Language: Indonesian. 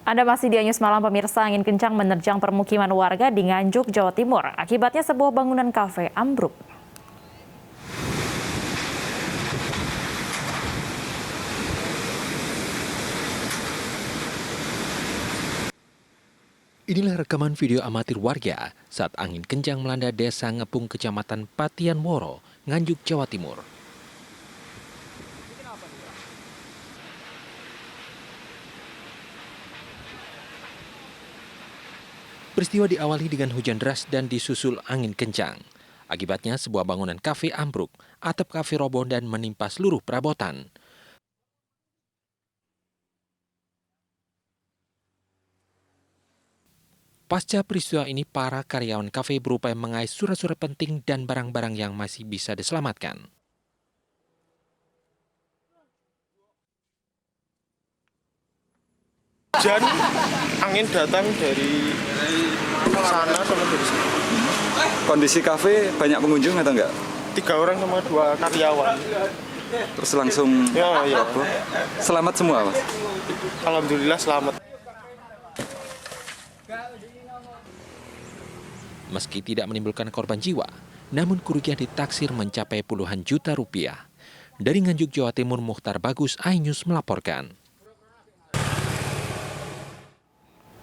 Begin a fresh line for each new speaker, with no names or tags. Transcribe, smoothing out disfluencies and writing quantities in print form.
Anda masih di News Malam pemirsa, angin kencang menerjang permukiman warga di Nganjuk, Jawa Timur. Akibatnya sebuah bangunan kafe ambruk.
Inilah rekaman video amatir warga saat angin kencang melanda desa Ngepung, Kecamatan Patian Woro, Nganjuk, Jawa Timur. Peristiwa diawali dengan hujan deras dan disusul angin kencang. Akibatnya sebuah bangunan kafe ambruk, atap kafe roboh dan menimpa seluruh perabotan. Pasca peristiwa ini, para karyawan kafe berupaya mengais surat-surat penting dan barang-barang yang masih bisa diselamatkan.
Hujan, angin datang dari sana sama dari sini.
Kondisi kafe banyak pengunjung atau enggak?
3 orang sama 2 karyawan.
Terus langsung
Ya.
roboh. Selamat semua, Mas?
Alhamdulillah selamat.
Meski tidak menimbulkan korban jiwa, namun kerugian ditaksir mencapai puluhan juta rupiah. Dari Nganjuk, Jawa Timur, Mukhtar Bagus, iNews melaporkan.